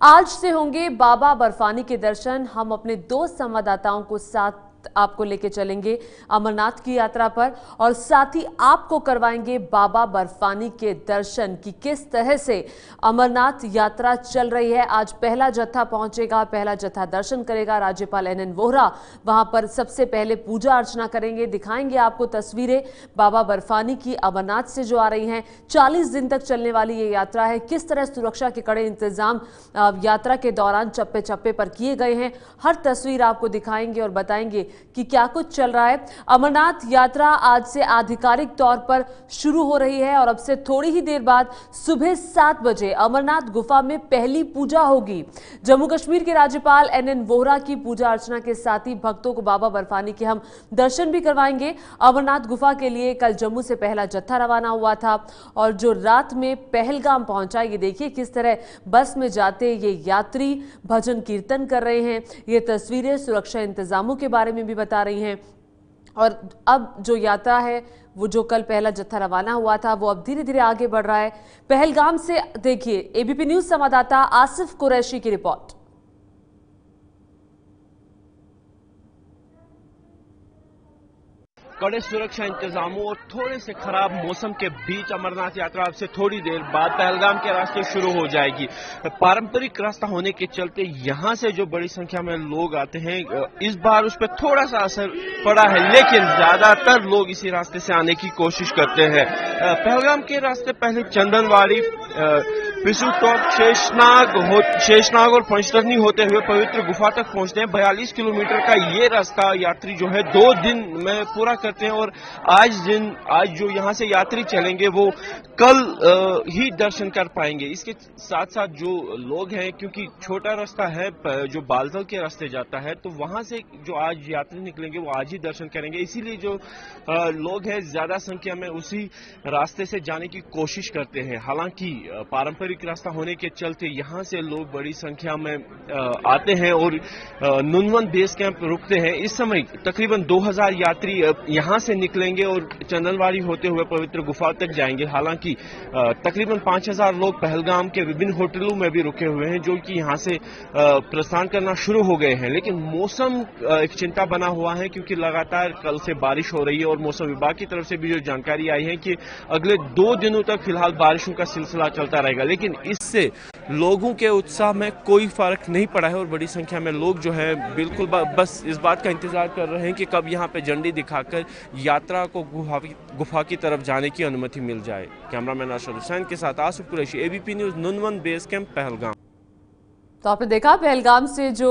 आज से होंगे बाबा बर्फानी के दर्शन। हम अपने दो संवाददाताओं को साथ आपको लेके चलेंगे अमरनाथ की यात्रा पर और साथ ही आपको करवाएंगे बाबा बर्फानी के दर्शन कि किस तरह से अमरनाथ यात्रा चल रही है। आज पहला जत्था पहुंचेगा, पहला जत्था दर्शन करेगा। राज्यपाल एनएन वोहरा वहां पर सबसे पहले पूजा अर्चना करेंगे। दिखाएंगे आपको तस्वीरें बाबा बर्फानी की अमरनाथ से जो आ रही हैं। 40 दिन तक चलने वाली ये यात्रा है। किस तरह सुरक्षा के कड़े इंतजाम यात्रा के दौरान चप्पे चप्पे पर किए गए हैं, हर तस्वीर आपको दिखाएंगे और बताएंगे कि क्या कुछ चल रहा है। अमरनाथ यात्रा आज से आधिकारिक तौर पर शुरू हो रही है और अब से थोड़ी ही देर बाद सुबह 7 बजे अमरनाथ गुफा में पहली पूजा होगी। जम्मू कश्मीर के राज्यपाल एनएन वोहरा की पूजा अर्चना के साथ ही भक्तों को बाबा बर्फानी के हम दर्शन भी करवाएंगे। अमरनाथ गुफा के लिए कल जम्मू से पहला जत्था रवाना हुआ था और जो रात में पहलगाम पहुंचा, ये देखिए किस तरह बस में जाते ये यात्री भजन कीर्तन कर रहे हैं। ये तस्वीरें सुरक्षा इंतजामों के बारे में भी बता रही हैं। और अब जो यात्रा है, वो जो कल पहला जत्था रवाना हुआ था, वो अब धीरे धीरे आगे बढ़ रहा है। पहलगाम से देखिए एबीपी न्यूज संवाददाता आसिफ कुरैशी की रिपोर्ट। कड़े सुरक्षा इंतजामों और थोड़े से खराब मौसम के बीच अमरनाथ यात्रा अब से थोड़ी देर बाद पहलगाम के रास्ते शुरू हो जाएगी। पारंपरिक रास्ता होने के चलते यहां से जो बड़ी संख्या में लोग आते हैं, इस बार उस पर थोड़ा सा असर पड़ा है, लेकिन ज्यादातर लोग इसी रास्ते से आने की कोशिश करते हैं। पहलगाम के रास्ते पहले चंदनवाड़ी, पिसूटॉप, शेषनाग और पंचतरनी होते हुए पवित्र गुफा तक पहुंचते हैं। 42 किलोमीटर का ये रास्ता यात्री जो है 2 दिन में पूरा करते हैं और आज जो यहाँ से यात्री चलेंगे वो कल ही दर्शन कर पाएंगे। इसके साथ साथ जो लोग हैं, क्योंकि छोटा रास्ता है जो बालतल के रास्ते जाता है, तो वहां से जो आज यात्री निकलेंगे वो आज ही दर्शन करेंगे। इसीलिए जो लोग हैं ज्यादा संख्या में उसी रास्ते से जाने की कोशिश करते हैं। हालांकि पारंपरिक रास्ता होने के चलते यहाँ से लोग बड़ी संख्या में आते हैं और नुनवन बेस कैंप रुकते हैं। इस समय तकरीबन 2000 यात्री यहाँ से निकलेंगे और चंदनवाड़ी होते हुए पवित्र गुफा तक जाएंगे। हालांकि तकरीबन 5000 लोग पहलगाम के विभिन्न होटलों में भी रुके हुए हैं, जो कि यहाँ से प्रस्थान करना शुरू हो गए हैं। लेकिन मौसम एक चिंता बना हुआ है, क्योंकि लगातार कल से बारिश हो रही है और मौसम विभाग की तरफ से भी जो जानकारी आई है कि अगले 2 दिनों तक फिलहाल बारिशों का सिलसिला चलता रहेगा। लेकिन इससे लोगों के उत्साह में कोई फर्क नहीं पड़ा है और बड़ी संख्या में लोग जो है बिल्कुल बस इस बात का इंतजार कर रहे हैं कि कब यहाँ पे झंडी दिखाकर यात्रा को गुफा की तरफ जाने की अनुमति मिल जाए। कैमरामैन अरशद हुसैन के साथ Asif Qureshi, ABP news, Nunwan base camp, Pahalgam. तो आपने देखा पहलगाम से जो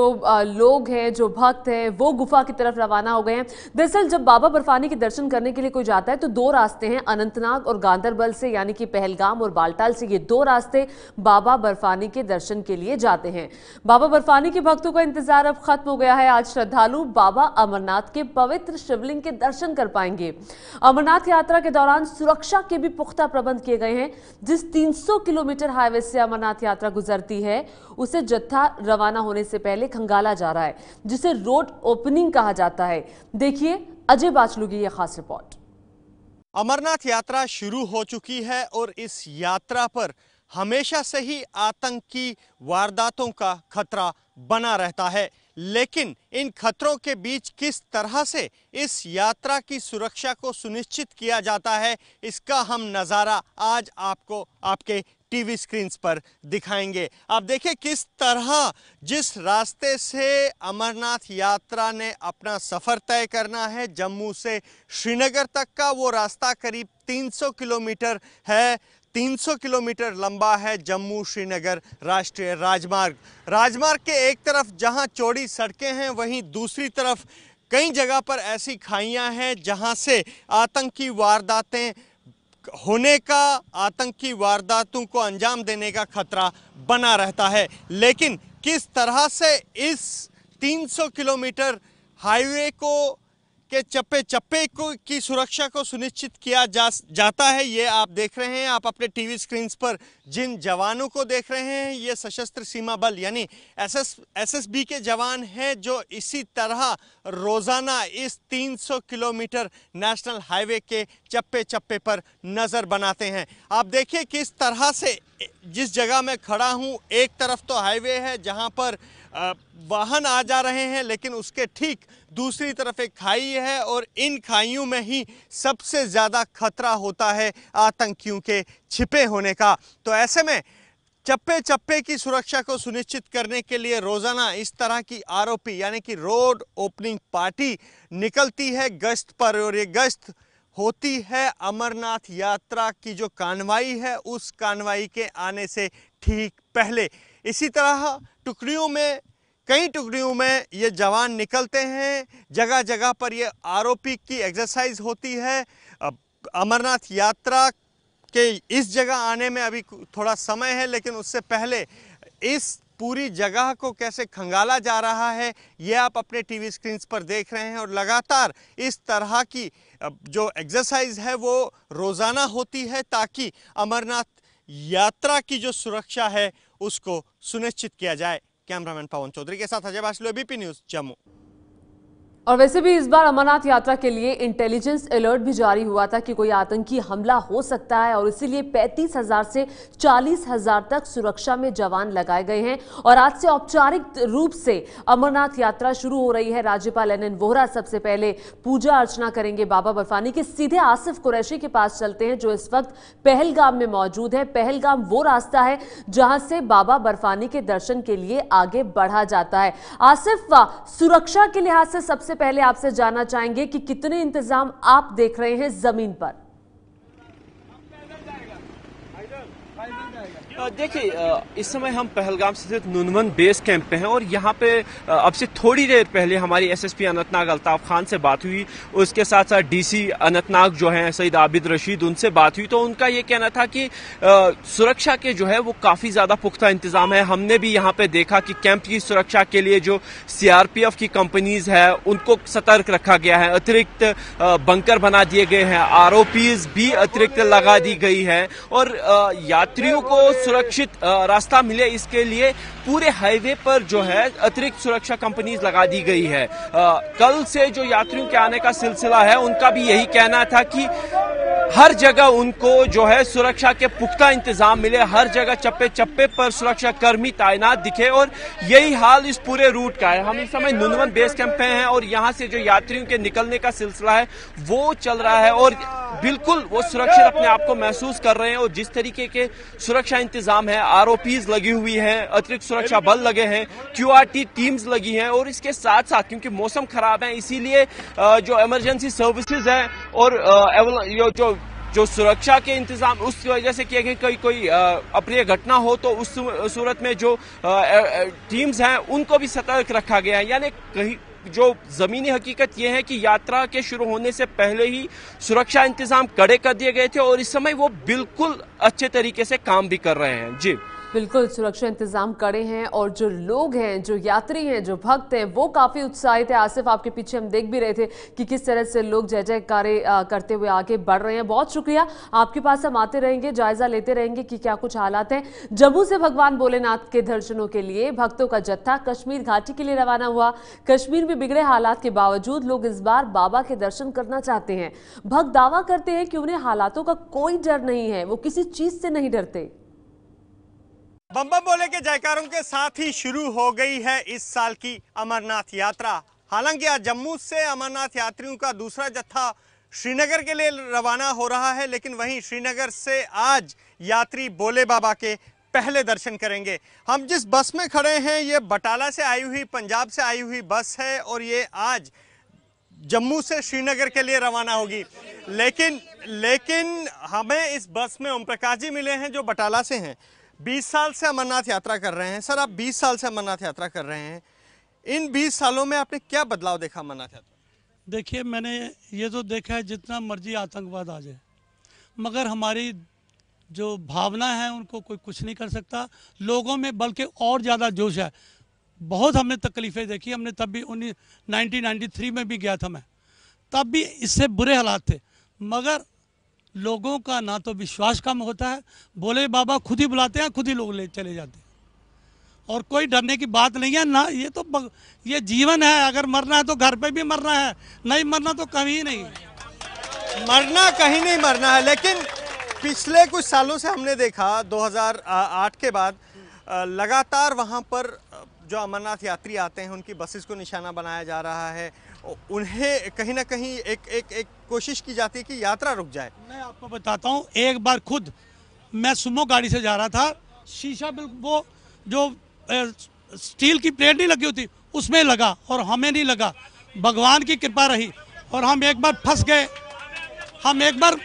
लोग हैं, जो भक्त हैं, वो गुफा की तरफ रवाना हो गए हैं। दरअसल जब बाबा बर्फानी के दर्शन करने के लिए कोई जाता है तो 2 रास्ते हैं, अनंतनाग और गांदरबल से, यानी कि पहलगाम और बालटाल से। ये 2 रास्ते बाबा बर्फानी के दर्शन के लिए जाते हैं। बाबा बर्फानी के भक्तों का इंतजार अब खत्म हो गया है। आज श्रद्धालु बाबा अमरनाथ के पवित्र शिवलिंग के दर्शन कर पाएंगे। अमरनाथ यात्रा के दौरान सुरक्षा के भी पुख्ता प्रबंध किए गए हैं। जिस 300 किलोमीटर हाईवे से अमरनाथ यात्रा गुजरती है, उसे जत्था रवाना होने से पहले खंगाला जा रहा है, जिसे रोड ओपनिंग कहा जाता है। देखिए अजय बाचलू की यह खास रिपोर्ट। अमरनाथ यात्रा शुरू हो चुकी है और इस यात्रा पर हमेशा से ही आतंकी वारदातों का खतरा बना रहता है, लेकिन इन खतरों के बीच किस तरह से इस यात्रा की सुरक्षा को सुनिश्चित किया जाता है, इसका हम नज़ारा आज आपको आपके टीवी स्क्रीन्स पर दिखाएंगे। आप देखिए किस तरह जिस रास्ते से अमरनाथ यात्रा ने अपना सफ़र तय करना है, जम्मू से श्रीनगर तक का वो रास्ता करीब 300 किलोमीटर है। 300 किलोमीटर लंबा है जम्मू श्रीनगर राष्ट्रीय राजमार्ग के एक तरफ जहां चौड़ी सड़कें हैं, वहीं दूसरी तरफ कई जगह पर ऐसी खाइयां हैं जहां से आतंकी वारदातें होने का, आतंकी वारदातों को अंजाम देने का खतरा बना रहता है। लेकिन किस तरह से इस 300 किलोमीटर हाईवे को के चप्पे चप्पे की सुरक्षा को सुनिश्चित किया जाता है, ये आप देख रहे हैं। आप अपने टीवी स्क्रीन्स पर जिन जवानों को देख रहे हैं, ये सशस्त्र सीमा बल यानी एसएसबी के जवान हैं, जो इसी तरह रोज़ाना इस 300 किलोमीटर नेशनल हाईवे के चप्पे चप्पे पर नज़र बनाते हैं। आप देखिए किस तरह से जिस जगह मैं खड़ा हूं, एक तरफ तो हाईवे है जहां पर वाहन आ जा रहे हैं, लेकिन उसके ठीक दूसरी तरफ एक खाई है और इन खाइयों में ही सबसे ज़्यादा खतरा होता है आतंकियों के छिपे होने का। तो ऐसे में चप्पे चप्पे की सुरक्षा को सुनिश्चित करने के लिए रोज़ाना इस तरह की आरओपी यानी कि रोड ओपनिंग पार्टी निकलती है गश्त पर, और ये गश्त होती है अमरनाथ यात्रा की जो कानवाई है उस कानवाई के आने से ठीक पहले। इसी तरह कई टुकड़ियों में ये जवान निकलते हैं, जगह जगह पर ये आरओपी की एक्सरसाइज होती है। अमरनाथ यात्रा के इस जगह आने में अभी थोड़ा समय है, लेकिन उससे पहले इस पूरी जगह को कैसे खंगाला जा रहा है ये आप अपने टीवी स्क्रीन्स पर देख रहे हैं। और लगातार इस तरह की जो एक्सरसाइज है वो रोज़ाना होती है ताकि अमरनाथ यात्रा की जो सुरक्षा है उसको सुनिश्चित किया जाए। कैमरामैन पवन चौधरी के साथ अजय बासलो, एबीपी न्यूज़, जम्मू। और वैसे भी इस बार अमरनाथ यात्रा के लिए इंटेलिजेंस अलर्ट भी जारी हुआ था कि कोई आतंकी हमला हो सकता है, और इसीलिए 35,000 से 40,000 तक सुरक्षा में जवान लगाए गए हैं। और आज से औपचारिक रूप से अमरनाथ यात्रा शुरू हो रही है। राज्यपाल एनएन वोहरा सबसे पहले पूजा अर्चना करेंगे बाबा बर्फानी के। सीधे आसिफ कुरैशी के पास चलते हैं जो इस वक्त पहलगाम में मौजूद है। पहलगाम वो रास्ता है जहां से बाबा बर्फानी के दर्शन के लिए आगे बढ़ा जाता है। आसिफ, सुरक्षा के लिहाज से सबसे पहले आपसे जानना चाहेंगे कि कितने इंतजाम आप देख रहे हैं जमीन पर। देखिए, इस समय हम पहलगाम स्थित नुनवन बेस कैंप पे हैं और यहाँ पे अब से थोड़ी देर पहले हमारी एसएसपी अनंतनाग अल्ताफ खान से बात हुई। उसके साथ साथ डीसी अनंतनाग जो हैं सईद आबिद रशीद, उनसे बात हुई। तो उनका ये कहना था कि सुरक्षा के जो है वो काफ़ी ज़्यादा पुख्ता इंतजाम है। हमने भी यहाँ पे देखा कि कैंप की सुरक्षा के लिए जो सीआरपीएफ की कंपनीज है उनको सतर्क रखा गया है। अतिरिक्त बंकर बना दिए गए हैं, आरओपीज भी अतिरिक्त लगा दी गई है और यात्रियों को सुरक्षित रास्ता मिले इसके लिए पूरे हाईवे पर जो है अतिरिक्त सुरक्षा कंपनीज लगा दी गई है। कल से जो यात्रियों के आने का सिलसिला है उनका भी यही कहना था कि हर जगह उनको जो है सुरक्षा के पुख्ता इंतजाम मिले, हर जगह चप्पे चप्पे पर सुरक्षा कर्मी तैनात दिखे और यही हाल इस पूरे रूट का है। हम इस समय नुनवन बेस कैंप पे हैं और यहाँ से जो यात्रियों के निकलने का सिलसिला है वो चल रहा है और बिल्कुल वो सुरक्षित अपने आप को महसूस कर रहे हैं। और जिस तरीके के सुरक्षा इंतजाम है, आरओपीज लगी हुई है, अतिरिक्त सुरक्षा बल लगे हैं, क्यूआरटी टीम्स लगी हैं और इसके साथ साथ क्योंकि मौसम खराब है इसीलिए जो इमरजेंसी सर्विसेज है और जो सुरक्षा के इंतजाम उस वजह से किए गए, कोई अप्रिय घटना हो तो उस सूरत में जो टीम्स हैं उनको भी सतर्क रखा गया है। यानी कहीं जो जमीनी हकीकत यह है कि यात्रा के शुरू होने से पहले ही सुरक्षा इंतजाम कड़े कर दिए गए थे और इस समय वो बिल्कुल अच्छे तरीके से काम भी कर रहे हैं। जी बिल्कुल, सुरक्षा इंतजाम कड़े हैं और जो लोग हैं, जो यात्री हैं, जो भक्त हैं, वो काफी उत्साहित है। आसिफ, आपके पीछे हम देख भी रहे थे कि किस तरह से लोग जय जयकारे करते हुए आगे बढ़ रहे हैं। बहुत शुक्रिया, आपके पास हम आते रहेंगे, जायजा लेते रहेंगे कि क्या कुछ हालात हैं। जम्मू से भगवान भोलेनाथ के दर्शनों के लिए भक्तों का जत्था कश्मीर घाटी के लिए रवाना हुआ। कश्मीर में बिगड़े हालात के बावजूद लोग इस बार बाबा के दर्शन करना चाहते हैं। भक्त दावा करते हैं कि उन्हें हालातों का कोई डर नहीं है, वो किसी चीज से नहीं डरते। बम बम बोले के जयकारों के साथ ही शुरू हो गई है इस साल की अमरनाथ यात्रा। हालांकि आज जम्मू से अमरनाथ यात्रियों का दूसरा जत्था श्रीनगर के लिए रवाना हो रहा है, लेकिन वहीं श्रीनगर से आज यात्री भोले बाबा के पहले दर्शन करेंगे। हम जिस बस में खड़े हैं ये बटाला से आई हुई, पंजाब से आई हुई बस है और ये आज जम्मू से श्रीनगर के लिए रवाना होगी। लेकिन हमें इस बस में ओम प्रकाश जी मिले हैं जो बटाला से हैं। 20 साल से अमरनाथ यात्रा कर रहे हैं। सर, आप 20 साल से अमरनाथ यात्रा कर रहे हैं, इन 20 सालों में आपने क्या बदलाव देखा अमरनाथ यात्रा? देखिए, मैंने ये तो देखा है जितना मर्जी आतंकवाद आ जाए, मगर हमारी जो भावना है उनको कोई कुछ नहीं कर सकता। लोगों में बल्कि और ज़्यादा जोश है। बहुत हमने तकलीफ़ें देखी। हमने तब भी 1993 में भी गया था मैं, तब भी इससे बुरे हालात थे, मगर लोगों का ना तो विश्वास कम होता है। भोले बाबा खुद ही बुलाते हैं, खुद ही लोग ले चले जाते हैं और कोई डरने की बात नहीं है ना। ये जीवन है, अगर मरना है तो घर पे भी मरना है, नहीं मरना तो कहीं नहीं। मरना कहीं नहीं मरना है, लेकिन पिछले कुछ सालों से हमने देखा 2008 के बाद लगातार वहाँ पर जो अमरनाथ यात्री आते हैं उनकी बसेस को निशाना बनाया जा रहा है, उन्हें कहीं ना कहीं एक कोशिश की जाती है कि यात्रा रुक जाए। मैं आपको बताता हूँ, एक बार खुद मैं सुमो गाड़ी से जा रहा था, शीशा बिल्कुल वो जो स्टील की प्लेट नहीं लगी होती उसमें लगा और हमें नहीं लगा, भगवान की कृपा रही। और हम एक बार फंस गए, हम एक बार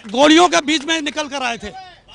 गोलियों के बीच में निकल कर आए थे,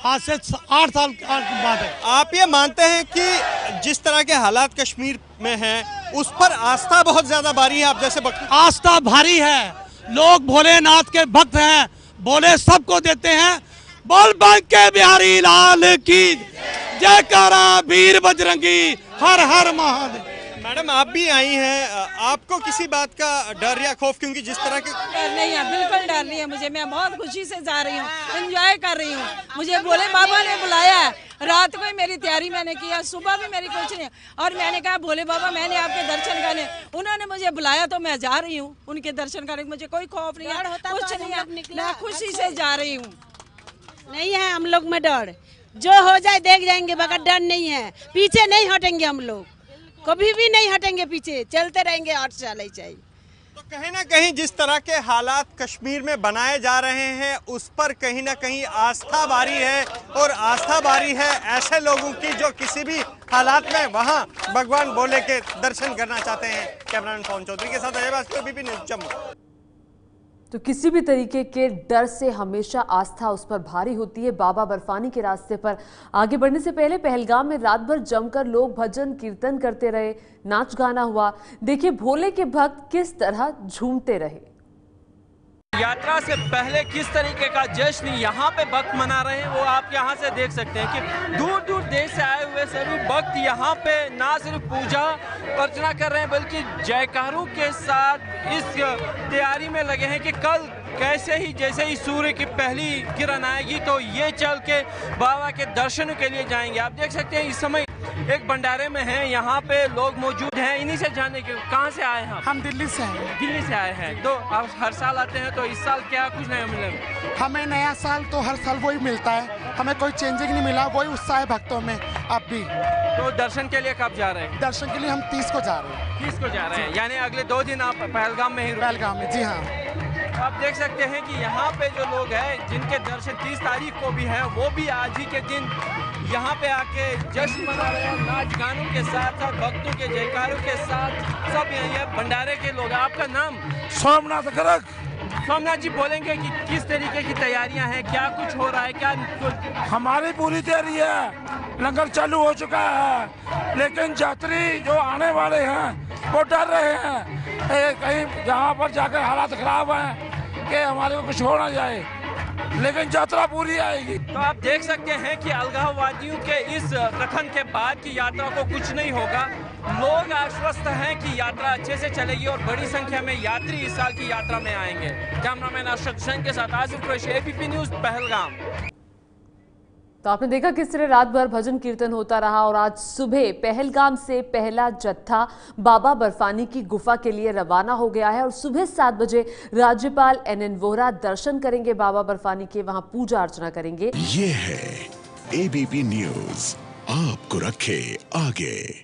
आज से 8 साल की बात है। आप ये मानते हैं कि जिस तरह के हालात कश्मीर में हैं उस पर आस्था बहुत ज्यादा भारी है? आप जैसे आस्था भारी है, लोग भोलेनाथ के भक्त हैं, भोले सबको देते हैं। बोल बांके बिहारी लाल की जयकारा, वीर बजरंगी, हर हर महादेव। मैडम आप भी आई हैं, आपको किसी बात का डर या खौफ? क्योंकि जिस तरह के डर नहीं है, बिल्कुल डर नहीं है मुझे, मैं बहुत खुशी से जा रही हूँ, एंजॉय कर रही हूँ। मुझे भोले बाबा ने बुलाया है, रात को ही मेरी तैयारी मैंने किया, सुबह भी मेरी कुछ नहीं, और मैंने कहा भोले बाबा मैंने आपके दर्शन करने, उन्होंने मुझे बुलाया तो मैं जा रही हूँ उनके दर्शन करने। मुझे कोई खौफ नहीं है, कुछ नहीं है, मैं खुशी से जा रही हूँ। नहीं है हम लोग में डर, जो हो जाए देख जाएंगे, मगर डर नहीं है, पीछे नहीं हटेंगे, हम लोग कभी भी नहीं हटेंगे, पीछे चलते रहेंगे, 8 साल ही चाहिए। तो कहीं ना कहीं जिस तरह के हालात कश्मीर में बनाए जा रहे हैं उस पर कहीं ना कहीं आस्था बारी है, और आस्था बारी है ऐसे लोगों की जो किसी भी हालात में वहां भगवान भोले के दर्शन करना चाहते हैं। कैमरामैन पवन चौधरी के साथ अजय भास्कर, एबीपी न्यूज़ जम्मू। तो किसी भी तरीके के डर से हमेशा आस्था उस पर भारी होती है। बाबा बर्फानी के रास्ते पर आगे बढ़ने से पहले पहलगाम में रात भर जमकर लोग भजन कीर्तन करते रहे, नाच गाना हुआ। देखिए भोले के भक्त किस तरह झूमते रहे। यात्रा से पहले किस तरीके का जश्न यहाँ पे भक्त मना रहे हैं वो आप यहाँ से देख सकते हैं कि दूर दूर देश से आए हुए सभी भक्त यहाँ पे ना सिर्फ पूजा अर्चना कर रहे हैं बल्कि जयकारों के साथ इस तैयारी में लगे हैं कि कल कैसे ही जैसे ही सूर्य की पहली किरण आएगी तो ये चल के बाबा के दर्शन के लिए जाएंगे। आप देख सकते हैं इस समय एक भंडारे में हैं, यहाँ पे लोग मौजूद हैं, इन्हीं से जानने के कहाँ से आए हैं? हम दिल्ली से हैं। दिल्ली से आए हैं, तो आप हर साल आते हैं, तो इस साल क्या कुछ नया मिला? हमें नया साल तो हर साल वही मिलता है, हमें कोई चेंजिंग नहीं मिला, वही उत्साह है भक्तों में अब भी। तो दर्शन के लिए कब जा रहे हैं? दर्शन के लिए हम 30 को जा रहे हैं। 30 को जा रहे हैं, यानी अगले 2 दिन आप पहलगाम में ही? पहलगाम में, जी हाँ। आप देख सकते हैं कि यहाँ पे जो लोग हैं जिनके दर्शन 30 तारीख को भी हैं, वो भी आज ही के दिन यहाँ पे आके जश्न मना रहे हैं, नाच गानों के साथ साथ भक्तों के जयकारों के साथ। सब यही भंडारे के लोग। आपका नाम? सोमनाथ गर्ग। सोमनाथ जी, बोलेंगे कि किस तरीके की तैयारियां हैं, क्या कुछ हो रहा है? क्या हमारी पूरी तैयारी है, लंगर चालू हो चुका है, लेकिन यात्री जो आने वाले हैं वो डर रहे हैं कहीं जहाँ पर जाकर हालात खराब हैं कि हमारे को कुछ हो ना जाए, लेकिन यात्रा पूरी आएगी। तो आप देख सकते हैं कि अलगाववादियों के इस कथन के बाद की यात्रा को कुछ नहीं होगा। लोग आश्वस्त हैं कि यात्रा अच्छे से चलेगी और बड़ी संख्या में यात्री इस साल की यात्रा में आएंगे। कैमरामैन अशरफ हुसैन के साथ आसिफ कुरैशी, एबीपी न्यूज़, पहलगाम। तो आपने देखा किस तरह रात भर भजन कीर्तन होता रहा और आज सुबह पहलगाम से पहला जत्था बाबा बर्फानी की गुफा के लिए रवाना हो गया है और सुबह 7 बजे राज्यपाल NN वोहरा दर्शन करेंगे बाबा बर्फानी के, वहां पूजा अर्चना करेंगे। ये है एबीपी न्यूज़, आपको रखे आगे।